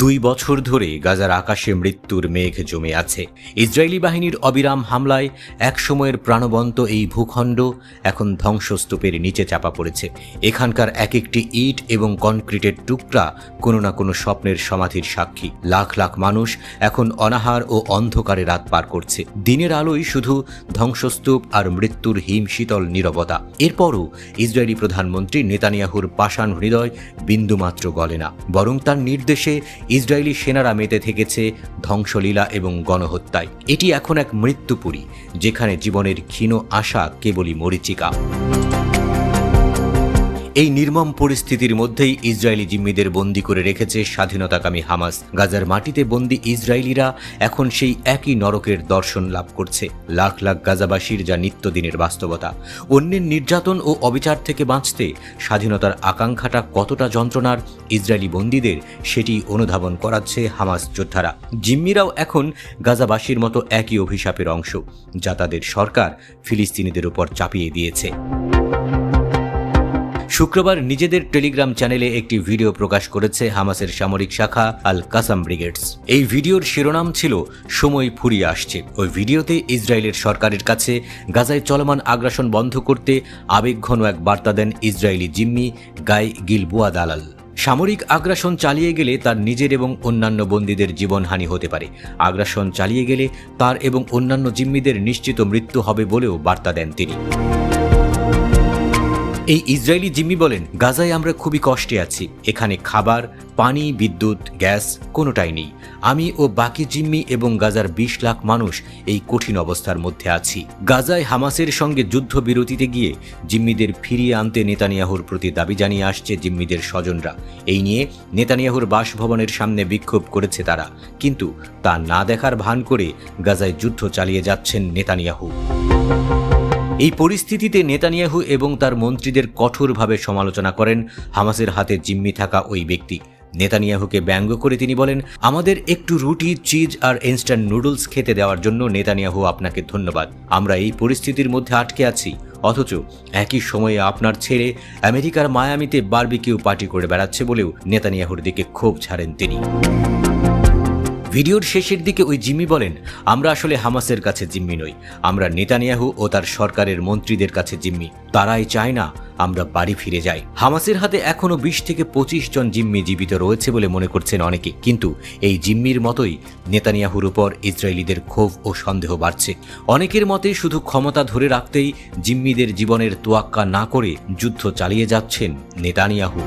2 বছর ধরে গাজার আকাশে মৃত্যুর মেঘ জমে আছে। ইসরায়েলি বাহিনীর অবিরাম হামলায় একসময়ের প্রাণবন্ত এই ভূখণ্ড এখন ধ্বংসস্তূপের নিচে চাপা পড়েছে। এখানকার এক একটি ইট এবং কনক্রিটের টুকরা কোনো না কোনো স্বপ্নের সমাধির সাক্ষী। লাখ লাখ মানুষ এখন অনাহার ও অন্ধকারে রাত পার করছে। দিনের আলোয় শুধু ধ্বংসস্তূপ আর মৃত্যুর হিমশীতল নীরবতা। এরপরও ইসরায়েলি প্রধানমন্ত্রী নেতানিয়াহুর পাষাণ হৃদয় বিন্দুমাত্র গলে না, বরং তার নির্দেশে ইসরায়েলি সেনারা মেতে থেকেছে ধ্বংসলীলা এবং গণহত্যায়। এটি এখন এক মৃত্যুপুরী, যেখানে জীবনের ক্ষীণ আশা কেবলই মরীচিকা। এই নির্মম পরিস্থিতির মধ্যেই ইসরায়েলি জিম্মিদের বন্দী করে রেখেছে স্বাধীনতাকামী হামাস। গাজার মাটিতে বন্দী ইসরায়েলিরা এখন সেই একই নরকের দর্শন লাভ করছে। লাখ লাখ গাজাবাসীর যা নিত্যদিনের বাস্তবতা। অন্যের নির্যাতন ও অবিচার থেকে বাঁচতে স্বাধীনতার আকাঙ্ক্ষাটা কতটা যন্ত্রণার ইসরায়েলি বন্দীদের, সেটি অনুধাবন করাচ্ছে হামাস যোদ্ধারা। জিম্মিরাও এখন গাজাবাসীর মতো একই অভিশাপের অংশ, যা তাদের সরকার ফিলিস্তিনিদের উপর চাপিয়ে দিয়েছে। শুক্রবার নিজেদের টেলিগ্রাম চ্যানেলে একটি ভিডিও প্রকাশ করেছে হামাসের সামরিক শাখা আল কাসাম ব্রিগেডস। এই ভিডিওর শিরোনাম ছিল সময় ফুরিয়ে আসছে। ওই ভিডিওতে ইসরায়েলের সরকারের কাছে গাজায় চলমান আগ্রাসন বন্ধ করতে আবেগঘন এক বার্তা দেন ইসরায়েলি জিম্মি গাই গিলবোয়া দালাল। সামরিক আগ্রাসন চালিয়ে গেলে তার নিজের এবং অন্যান্য বন্দীদের জীবনহানি হতে পারে। আগ্রাসন চালিয়ে গেলে তার এবং অন্যান্য জিম্মিদের নিশ্চিত মৃত্যু হবে বলেও বার্তা দেন তিনি। এই ইসরায়েলি জিম্মি বলেন, গাজায় আমরা খুবই কষ্টে আছি। এখানে খাবার, পানি, বিদ্যুৎ, গ্যাস কোনোটাই নেই। আমি ও বাকি জিম্মি এবং গাজার 20 লাখ মানুষ এই কঠিন অবস্থার মধ্যে আছি। গাজায় হামাসের সঙ্গে যুদ্ধবিরতিতে গিয়ে জিম্মিদের ফিরিয়ে আনতে নেতানিয়াহুর প্রতি দাবি জানিয়ে আসছে জিম্মিদের স্বজনরা। এই নিয়ে নেতানিয়াহুর বাসভবনের সামনে বিক্ষোভ করেছে তারা, কিন্তু তা না দেখার ভান করে গাজায় যুদ্ধ চালিয়ে যাচ্ছেন নেতানিয়াহু। এই পরিস্থিতিতে নেতানিয়াহু এবং তার মন্ত্রীদের কঠোরভাবে সমালোচনা করেন হামাসের হাতে জিম্মি থাকা ওই ব্যক্তি। নেতানিয়াহুকে ব্যঙ্গ করে তিনি বলেন, আমাদের একটু রুটি, চিজ আর ইনস্ট্যান্ট নুডলস খেতে দেওয়ার জন্য নেতানিয়াহু আপনাকে ধন্যবাদ। আমরা এই পরিস্থিতির মধ্যে আটকে আছি, অথচ একই সময়ে আপনার ছেলে আমেরিকার মায়ামিতে বারবিকিউ পার্টি করে বেড়াচ্ছে বলেও নেতানিয়াহুর দিকে ক্ষোভ ঝাড়েন তিনি। ভিডিওর শেষের দিকে ওই জিম্মি বলেন, আমরা আসলে হামাসের কাছে জিম্মি নই, আমরা নেতানিয়াহু ও তার সরকারের মন্ত্রীদের কাছে জিম্মি। তারাই চায় না আমরা বাড়ি ফিরে যাই। হামাসের হাতে এখনো 20 থেকে 25 জন জিম্মি জীবিত রয়েছে বলে মনে করছেন অনেকে, কিন্তু এই জিম্মির মতোই নেতানিয়াহুর উপর ইসরায়েলিদের ক্ষোভ ও সন্দেহ বাড়ছে। অনেকের মতে শুধু ক্ষমতা ধরে রাখতেই জিম্মিদের জীবনের তোয়াক্কা না করে যুদ্ধ চালিয়ে যাচ্ছেন নেতানিয়াহু।